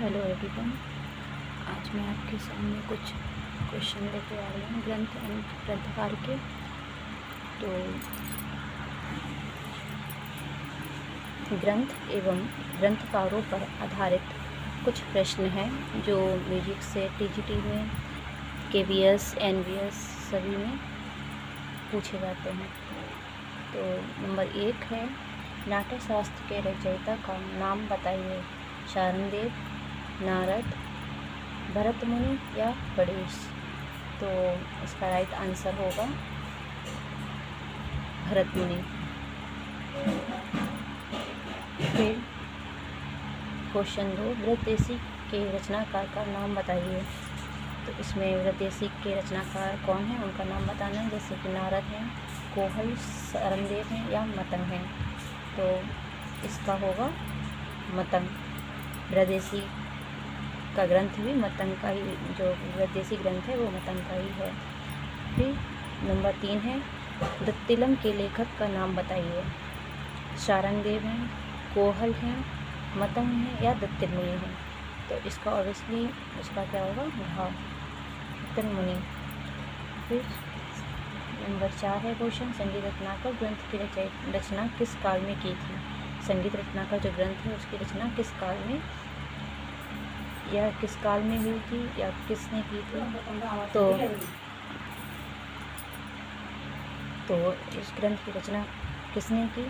Hello everyone. आज मैं आपके सामने कुछ क्वेश्चन लेके आ रही हूँ ग्रंथ एवं ग्रंथकार के। तो ग्रंथ एवं ग्रंथकारों पर आधारित कुछ प्रश्न हैं जो म्यूजिक से टीजीटी में, केवीएस, एनवीएस सभी में पूछे जाते हैं। तो नंबर 1 है, नाट्य शास्त्र के रचयिता का नाम बताइए। शारंगदेव, नारद, भरत मुनि या गणेश। तो इसका राइट आंसर होगा भरत मुनि। फिर क्वेश्चन 2, वृत्तदेशी के रचनाकार का नाम बताइए। तो इसमें वृत्तदेशी के रचनाकार कौन है, उनका नाम बताना है। जैसे कि नारद हैं, कोहल, शारंगदेव हैं या मतंग हैं। तो इसका होगा मतंग। वृत्तदेशी का ग्रंथ भी मतंग का ही, जो वृत्तदेशी ग्रंथ है वो मतंग का ही है। फिर नंबर 3 है, दत्तिलम के लेखक का नाम बताइए। शारंगदेव हैं, कोहल हैं, मतंग हैं या दत्तिल मुनि हैं। तो इसका ऑब्वियसली इसका क्या होगा, दत्तिल मुनि। फिर नंबर 4 है क्वेश्चन, संगीत रत्नाकर ग्रंथ की रचना किस काल में की थी। संगीत रत्नाकर जो ग्रंथ है उसकी रचना किस काल में या किस काल में हुई थी या किसने की थी। तो इस ग्रंथ की रचना किसने की,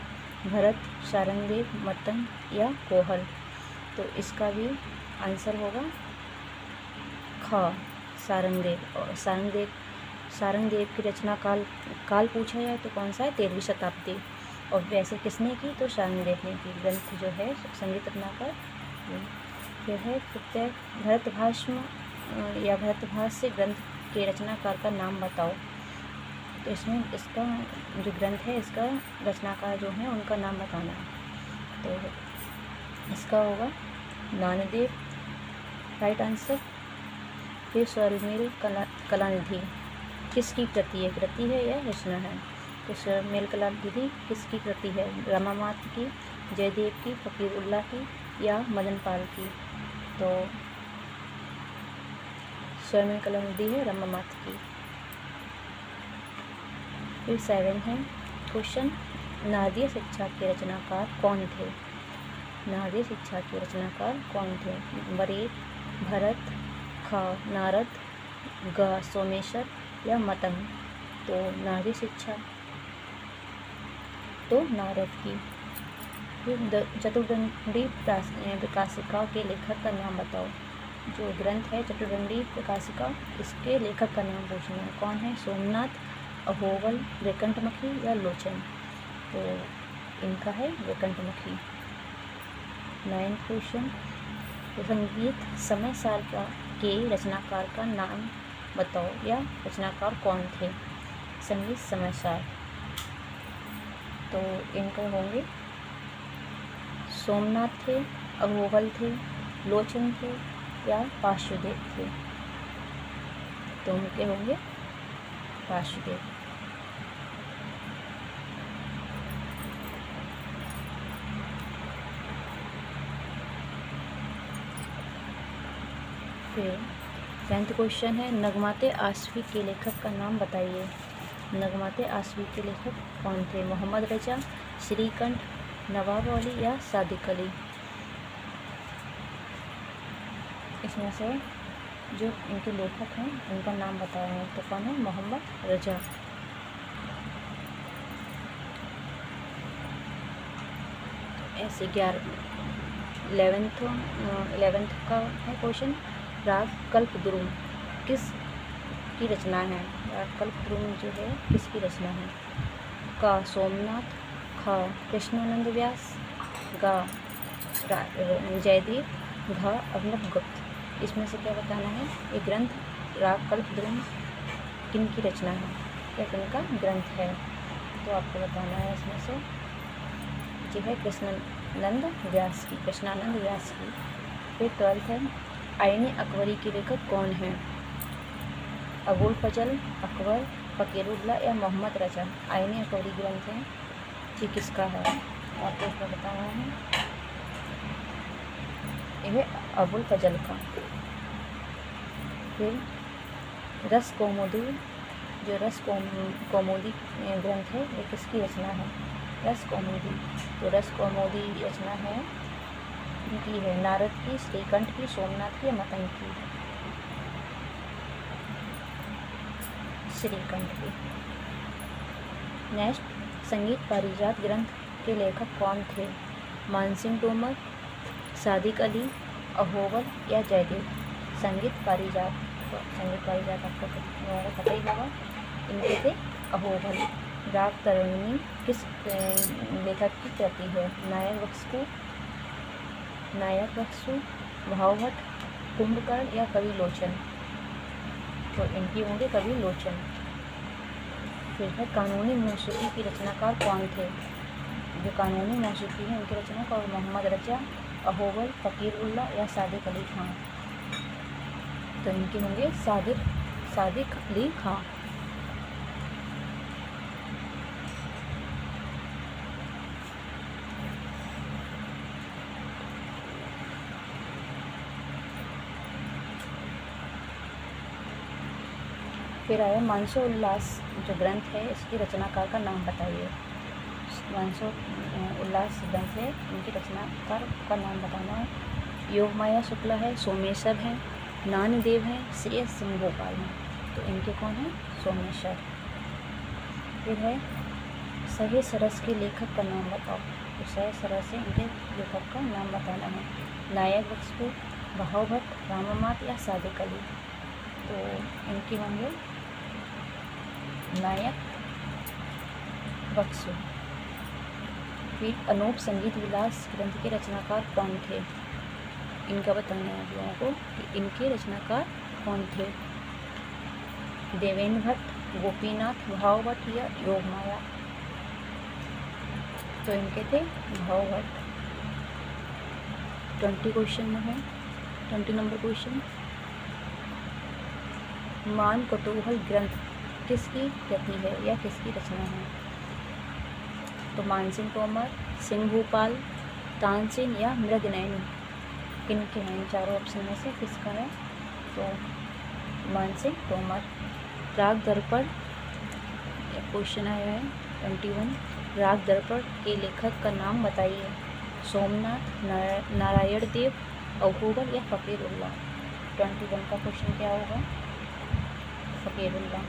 भरत, शारंगदेव, मतंग या कोहल। तो इसका भी आंसर होगा ख, शारंगदेव। और शारंगदेव की रचना काल पूछा जाए तो कौन सा है, 13वीं शताब्दी। और वैसे किसने की, तो शारंगदेव ने की। ग्रंथ जो है संगीत रत्नाकर। फिर है प्रत्यय भरतभाष्य या भरतभाष्य ग्रंथ के रचनाकार का नाम बताओ। तो इसमें इसका जो ग्रंथ है इसका रचनाकार जो है उनका नाम बताना है। तो इसका होगा नानदेव, राइट आंसर। फिर स्वरमेल कलानिधि किसकी कृति है या रचना है। तो स्वरमेल कलानिधि किसकी कृति है, रमामात की, जयदेव की, फकीरुल्लाह की या मदनपाल की। तो स्वरमेल कलानिधि है रमामात की। फिर 7 है क्वेश्चन, नारदीय शिक्षा के रचनाकार कौन थे। नारदीय शिक्षा के रचनाकार कौन थे। नंबर 1 भरत, ख नारद, ग सोमेश्वर या मतंग। तो नारदीय शिक्षा तो नारद की। फिर चतुर्दंडी प्रकाशिका के लेखक का नाम बताओ। जो ग्रंथ है चतुर्दंडी प्रकाशिका, इसके लेखक का नाम पूछना है। कौन है, सोमनाथ, अहोबल, वैकुंठमुखी या लोचन। तो इनका है वैकुंठमुखी। 9 क्वेश्चन, तो संगीत समय साल के रचनाकार का नाम बताओ या रचनाकार कौन थे। संगीत समय साल, तो इनके होंगे सोमनाथ थे, अहोबल थे, लोचन थे या वासुदेव थे। तो उनके होंगे वासुदेव। फिर 10th क्वेश्चन है, नगमाते आसफी के लेखक का नाम बताइए। नगमाते आसफी के लेखक कौन थे, मोहम्मद रजा, श्रीकंठ, नवाब अली या सादिक अली। इसमें से जो इनके लेखक हैं उनका नाम बताया है। तो कौन है, मोहम्मद रजा। ऐसे 11th का है क्वेश्चन, राग कल्पद्रुम किस की रचना है। राग कल्पद्रुम जो है किसकी रचना है। क सोमनाथ, ख कृष्णानंद व्यास, ग जयदेव, घ अभिनव गुप्त। इसमें से क्या बताना है, ये ग्रंथ राग कल्पद्रुम किन की रचना है या किनका ग्रंथ है। तो आपको बताना है इसमें से जो है कृष्णानंद व्यास की। फिर 12th है, आईने अकबरी के लेखक कौन हैं। अबुल फजल, अकबर, फकीरुल्लाह या मोहम्मद रजा। आईने अकबरी ग्रंथ है, ये किसका है आपको इसका बताना है। है अबुल फजल का। फिर रस कौमुदी, जो रस कौमुदी ग्रंथ है ये किसकी रचना है? रस कौमुदी। तो रस कौमुदी रचना है की है नारद की, श्रीकंठ की, सोमनाथ की या मतंग की? श्रीकंठ की। नेक्स्ट, संगीत पारिजात ग्रंथ के लेखक कौन थे? मानसिंह तोमर, सादिक अली, अहोबल या जयदेव? संगीत पारिजात आपको लोगों को पता ही होगा, इनके थे अहोबल। राग तरुणी किस लेखक की कृति है? नायक बख्शु, भावभट्ट, कुंभकर्ण या कवि लोचन? तो इनकी होंगे कवि लोचन। फिर है कानूनी मौसीकी की रचनाकार कौन थे? जो कानूनी मौसीकी है उनके रचनाकार मोहम्मद रजा, अहोबल, फ़कीर उल्लाह या सादिक अली खां? तो इनके होंगे सादिक अली खां। फिर आया मानसो उल्लास जो ग्रंथ है इसकी रचनाकार का नाम बताइए। मानसो उल्लास ग्रंथ है, इनकी रचनाकार का नाम बताना है। योगमाया शुक्ला है, सोमेश्वर है, नानदेव है, श्रेयस सिंह भोपाल है? तो इनके कौन है? सोमेश्वर। फिर है सहे सरस के लेखक का नाम बताओ। तो सहे सरस है, इनके लेखक का नाम बताना है। नायक बख्शु, भावभट्ट, रामामात या सादिक अली? तो इनके होंगे नायक बख्शु। फिर अनूप संगीत विलास ग्रंथ के रचनाकार कौन थे? इनका बताना है आप लोगों को कि इनके रचनाकार कौन थे? देवेंद्र भट्ट, गोपीनाथ, भावभट्ट या योगमाया? तो इनके थे भावभट्ट। 20 क्वेश्चन में है, 20 नंबर क्वेश्चन। मान कौतूहल ग्रंथ किसकी कृति है या किसकी रचना है? तो मानसिंह तोमर, सिंह भूपाल, तानसेन या मृगनयनी? किनके हैं? इन चारों ऑप्शन में से किसका है? तो मानसिंह तोमर। राग दर्पण क्वेश्चन आया है 21। राग दर्पण के लेखक का नाम बताइए। सोमनाथ, नारायण देव, अहोबल या फ़कीर उल्लाह? 21 का क्वेश्चन क्या होगा? फ़कीर उल्लाह।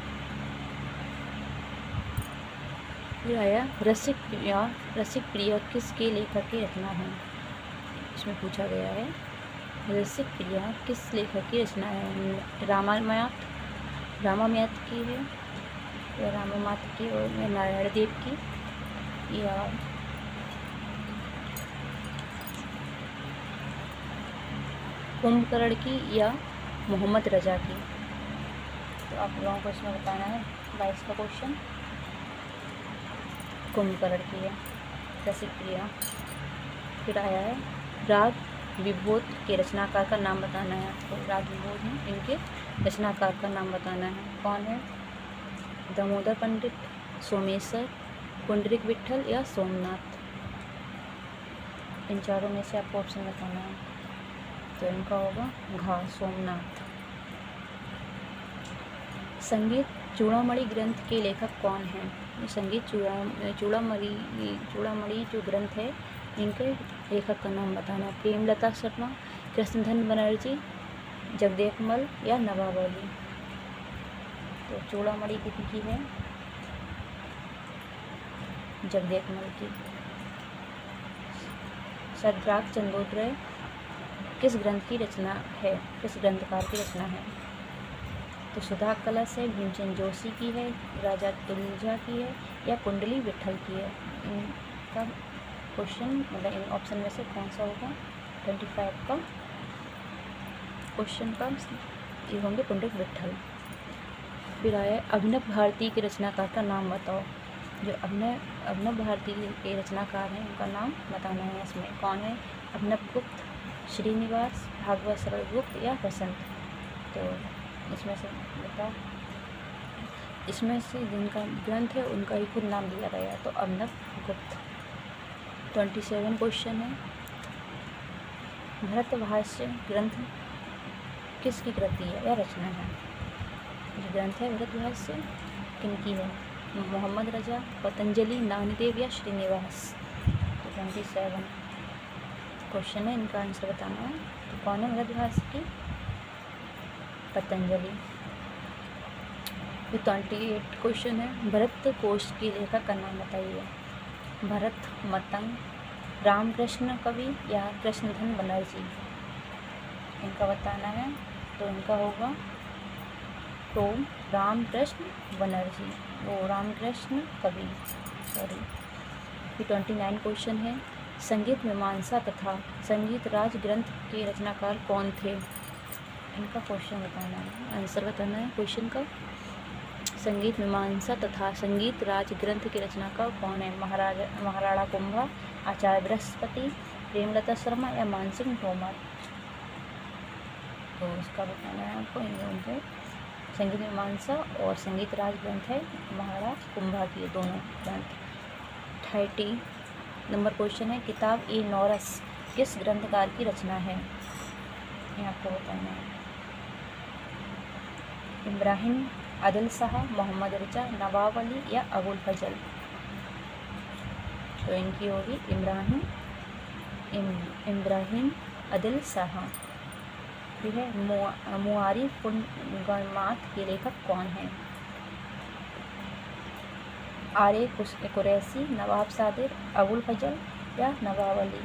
फिर आया रसिक प्रिया किसके लेखक की रचना है? इसमें पूछा गया है रसिक प्रिया किस लेखक की रचना है? रामामात की है या रामामात की और नारायण देव की या कुंभकर्ण की या मोहम्मद रजा की? तो आप लोगों को इसमें बताना है 22 का क्वेश्चन। कुंभकर्ण की है रसिक प्रिया। फिर आया है राग विभोद के रचनाकार का नाम बताना है। तो राग विभोद हैं, इनके रचनाकार का नाम बताना है। कौन है? दामोदर पंडित, सोमेश्वर, पुंडरीक विट्ठल या सोमनाथ? इन चारों में से आपको ऑप्शन बताना है। तो इनका होगा घ सोमनाथ। संगीत चूड़ामणि ग्रंथ के लेखक कौन हैं? संगीत चूड़ामणि जो ग्रंथ है इनके लेखक का नाम बताना है। प्रेमलता शर्मा, कृष्णधन बनर्जी, जगदेकमल या नवाब अली? तो चूड़ामणि किसकी है? जगदेकमल की। सद्राग चंदोदय किस ग्रंथ की रचना है? किस ग्रंथकार की रचना है? तो सुधा कलश है, भीमसेन जोशी की है, राजा तुलजा की है या कुंडली विट्ठल की है? इनका क्वेश्चन मतलब इन ऑप्शन में से कौन सा होगा? 25 का क्वेश्चन का ये होंगे पुंडरीक विट्ठल। फिर आया अभिनव भारती के रचनाकार का नाम बताओ। जो अभिनव भारती के रचनाकार हैं उनका नाम बताना है। इसमें कौन है? अभिनव गुप्त, श्रीनिवास, भागवत सरल गुप्त या बसंत? तो इसमें से बताओ। इसमें से जिनका ग्रंथ है उनका ही खुद नाम दिया गया है, तो अभिनव गुप्त। 27 क्वेश्चन है। भरतभाष्य ग्रंथ किसकी कृति है या रचना है? जो ग्रंथ है भरतभाष्य किनकी है? मोहम्मद रजा, पतंजलि, नामदेव या श्रीनिवास। तो 27 क्वेश्चन है, इनका आंसर बताना है। तो कौन है भरतभाष्य की? पतंजलि। फिर 28 क्वेश्चन है, भरत कोश के लेखक का नाम बताइए। भरत मतंग, रामकृष्ण कवि या कृष्णधन बनर्जी। इनका बताना है। तो इनका होगा तो रामकृष्ण बनर्जी, वो रामकृष्ण कवि, सॉरी। फिर 29 क्वेश्चन है, संगीत मीमांसा तथा संगीत राज ग्रंथ के रचनाकार कौन थे? इनका क्वेश्चन बताना है, आंसर बताना है क्वेश्चन का। संगीत मीमांसा तथा संगीत राज ग्रंथ के रचनाकार कौन है? महाराणा कुंभा, आचार्य बृहस्पति, प्रेमलता शर्मा या मानसिंह तोमर। तो इसका बताना है आपको इन दोनों को। संगीत मीमांसा और संगीत राज ग्रंथ है महाराणा कुंभा की, दोनों ग्रंथ। 30 नंबर क्वेश्चन है, किताब ए नौरस किस ग्रंथकार की रचना है? ये आपको बताना है। इब्राहिम आदिल शाह, मोहम्मद रजा, नवाब अली या अबुल फजल। तो इनकी होगी इब्राहिम आदिल शाह। ठीक है। मुआरी फुनगमात के लेखक कौन है? आरे कुरैशी, नवाब सादिर, अबुल फजल या नवाब अली।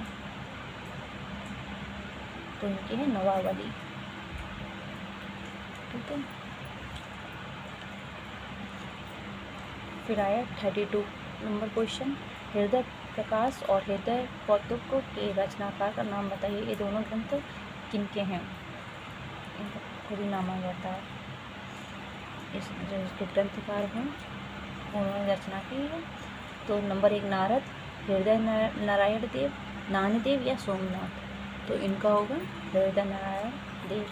तो इनके हैं नवाब अली। ठीक है। फिर आया 32 नंबर क्वेश्चन, हृदय प्रकाश और हृदय कौतुक के रचनाकार का नाम बताइए। ये दोनों ग्रंथ किनके हैं? इनका खुद ही नाम आ जाता है। इस जो इसके ग्रंथकार हैं उन्होंने रचना की है। तो नंबर 1 नारद, हृदय नारायण देव, नानदेव या सोमनाथ। तो इनका होगा हृदय नारायण देव।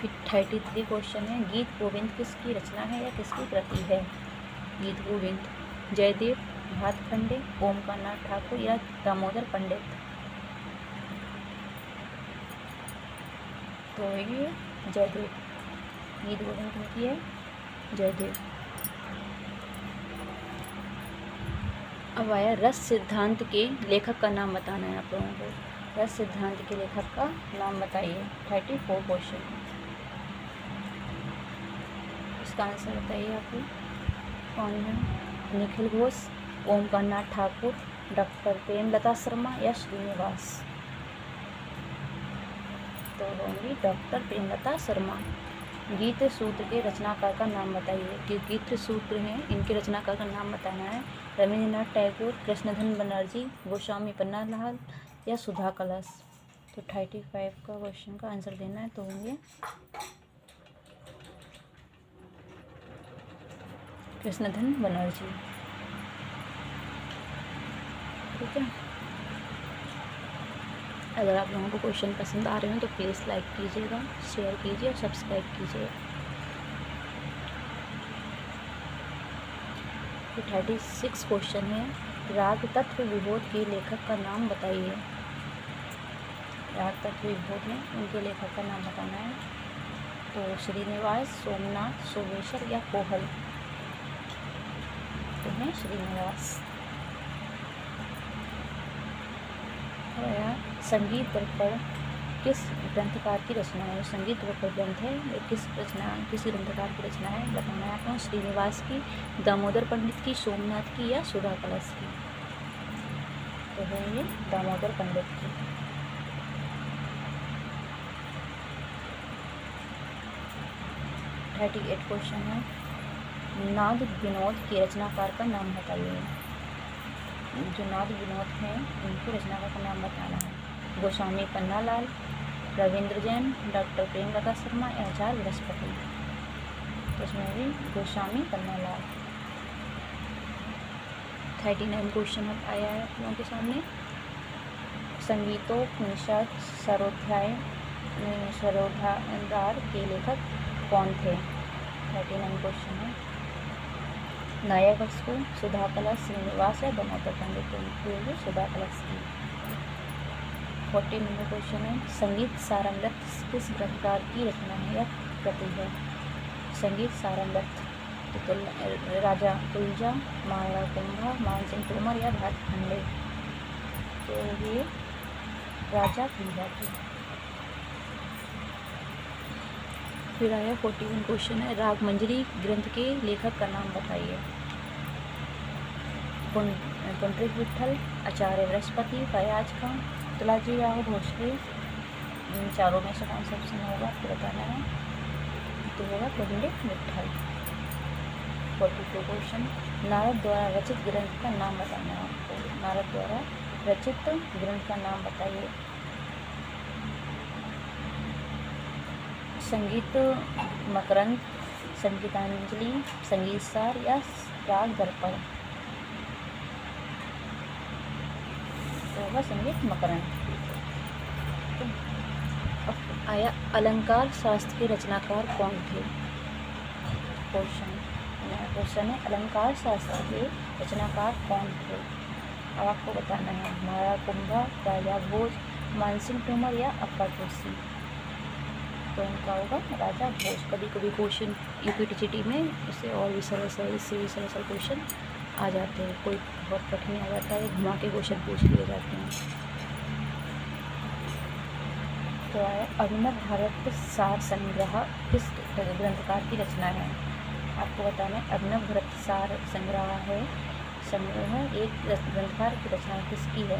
फिर 33 क्वेश्चन है, गीत गोविंद किसकी रचना है या किसकी कृति है? गीत गोविंद जयदेव, भातखंडे, ओमकारनाथ ठाकुर या दामोदर पंडित। तो ये जयदेव। गीत गोविंद किनकी है? जयदेव। अब आया रस सिद्धांत के लेखक का नाम बताना है आप लोगों को। रस सिद्धांत के लेखक का नाम बताइए। 34 क्वेश्चन, इसका आंसर बताइए आपको कौन है? निखिल घोष, ओमकारनाथ ठाकुर, डॉक्टर प्रेमलता शर्मा या श्रीनिवास। तो होंगी डॉक्टर प्रेमलता शर्मा। गीत सूत्र के रचनाकार का नाम बताइए। कि गीत सूत्र हैं इनके रचनाकार का नाम बताना है। रविंद्रनाथ टैगोर, कृष्णधन बनर्जी, गोस्वामी पन्नालाल या सुधा कलश। तो 35 का क्वेश्चन का आंसर देना है। तो होंगे कृष्णधन बनर्जी। ठीक है। अगर आप लोगों को क्वेश्चन पसंद आ रहे हो तो प्लीज़ लाइक कीजिएगा, शेयर कीजिए और सब्सक्राइब कीजिए। फिर 36 क्वेश्चन है, राग तत्व विबोध के लेखक का नाम बताइए। राग तत्व विबोध है उनके लेखक का नाम बताना है। तो श्रीनिवास, सोमनाथ, सोमेश्वर या कोहल। तो है श्रीनिवास। संगीत दर्पण किस ग्रंथकार की रचना है? संगीत दर्पण ग्रंथ है किस ग्रंथकार की रचना है बताना है आपको। श्रीनिवास की, दामोदर पंडित की, सोमनाथ की या सुधा कलश की। तो है ये दामोदर पंडित की। थर्टी 38 क्वेश्चन है, नाद विनोद के रचनाकार का नाम बताइए। जो नाद विनोद हैं उनके रचनाकार का नाम बताना है। गोस्वामी पन्नालाल, रविंद्र जैन, डॉक्टर प्रेमलता शर्मा या आचार्य बृहस्पति। तो इसमें भी गोस्वामी पन्नालाल। 39 क्वेश्चन अब आया है आप लोगों के सामने। संगीतोपनिषद सरोधार के लेखक कौन थे? 39 क्वेश्चन है। नायक को सुधा कलश, श्रीनिवास या दामोदर पंडित। सुधा कलश की। 40 नंबर क्वेश्चन है, संगीत सारंगत किस ग्रंथकार की रचना है या कृति है? संगीत सारंगत तो राजा तुलजा, महाराणा कुंभा, मानसिंह तोमर या भातखंडे। तो ये राजा तुलजा की। फिर आया 41 क्वेश्चन है, राग मंजरी ग्रंथ के लेखक का नाम बताइए। पुंडरीक विट्ठल, आचार्य बृहस्पति, फयाज खां, तुलाजी राव भोसले। इन चारों में से कौन सा ऑप्शन होगा आपको बताना है। तो होगा पुंडरीक विट्ठल। 42 क्वेश्चन, नारद द्वारा रचित ग्रंथ का नाम बताना है आपको। नारद द्वारा रचित ग्रंथ का नाम बताइए। संगीत मकरंद, संगीतांजलि, संगीत सार या राग दर्पण। तो होगा संगीत मकरंद। अब आया अलंकार शास्त्र के रचनाकार कौन थे। क्वेश्चन है, अलंकार शास्त्र के रचनाकार कौन थे। अब आपको बताना है, महाराणा कुंभा, राजा भोज, मानसिंह तोमर या अप्पा तुलसी। तो इनका होगा राजा भोज। कभी कभी क्वेश्चन यूपीटीसीटी में इससे और भी सरल क्वेश्चन आ जाते हैं, कोई बहुत कठिन आ जाता है, घुमा के क्वेश्चन पूछ लिए जाते हैं। तो है अभिनव भारत सार संग्रह किस ग्रंथकार की रचना है। आपको बताना है, अभिनव भारत सार संग्रह एक ग्रंथकार की रचना किसकी है।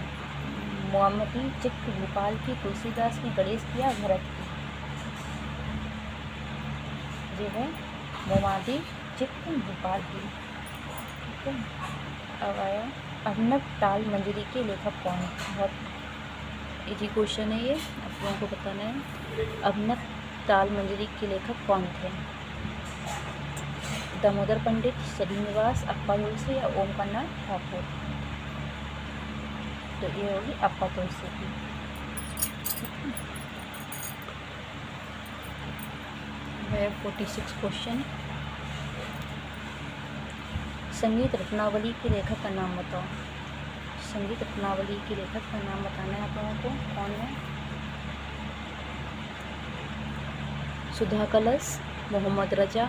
मोहम्मदी, चित्त भोपाल की, तुलसीदास की, गणेश की या भरत की। ये है मोहम्मदी, चित्त भोपाल की। ठीक है। अब आया अभिनव ताल मंजरी के लेखक कौन। बहुत इजी क्वेश्चन है ये, आप लोगों को बताना है। अभिनव ताल मंजरी के लेखक कौन थे। दामोदर पंडित, श्रीनिवास, अप्पा तुलसी या ओमकारनाथ ठाकुर। तो ये होगी अप्पा तुलसी की। है 46 क्वेश्चन, संगीत रत्नावली के लेखक का नाम बताओ। संगीत रत्नावली के लेखक का नाम बताना है आप लोगों को, कौन है। सुधा कलश, मोहम्मद रजा,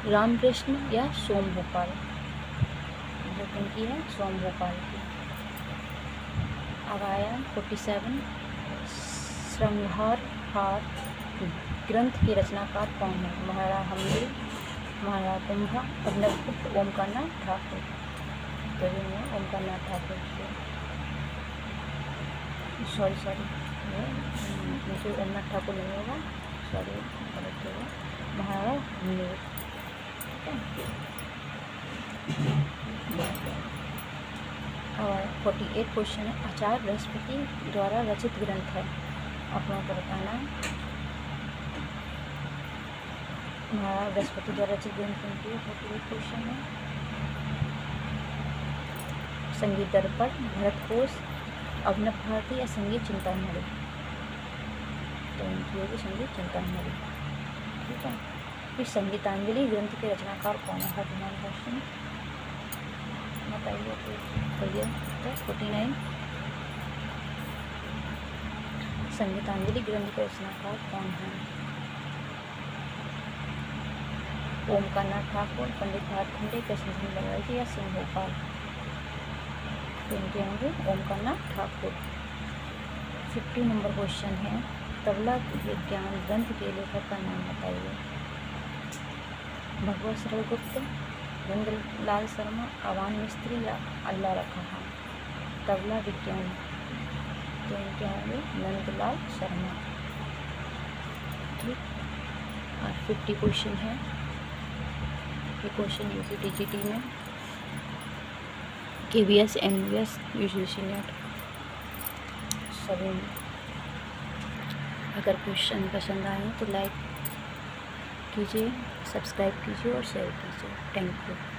रामकृष्ण या सोम भोपाल। जो किनकी है, सोम भोपाल की। अब आया 47, श्रृंगार हार ग्रंथ के रचनाकार कौन है। महाराणा हमले, महाराणा कुंभा, अभिनवगुप्त, ओमकारनाथ ठाकुर। तो ये ओमकारनाथ ठाकुर की। सॉरी मुझे ओमनाथ ठाकुर नहीं होगा, सॉरी गलत होगा, महाराणा हमले। और 48 क्वेश्चन है, आचार्य बृहस्पति द्वारा रचित ग्रंथ है। आप लोगों को बताना है, महाराज बृहस्पति द्वारा रचित ग्रंथ कौन सी है। 48 क्वेश्चन है, संगीत दर्पण, भरतकोश, अभिनव भारती या संगीत चिंतामणि। तो इनकी होगी संगीत चिंतामणि। ठीक है। फिर संगीतांजलि ग्रंथ के रचनाकार कौन है। क्वेश्चन बताइए। तो 49, संगीतांजलि ग्रंथ के रचनाकार कौन है। ओमकारनाथ ठाकुर, पंडित भातखंडे, कृष्णचंद्र बघेल या सिंह भोपाल। तो इनके होंगे ओमकारनाथ ठाकुर। 50 नंबर क्वेश्चन है, तबला विज्ञान ग्रंथ के लेखक का नाम बताइए। भगवत सरल गुप्त, नंदलाल शर्मा, अवान मिस्त्री या अल्लाह रखा। तबला विज्ञान, तो इनके होंगे नंदलाल शर्मा। ठीक। और 50 क्वेश्चन है, ये क्वेश्चन यूपीटीसीटी में KVS, NVS, UGC नेट सभी। अगर क्वेश्चन पसंद आए तो लाइक कीजिए, सब्सक्राइब कीजिए और शेयर कीजिए। Thank you.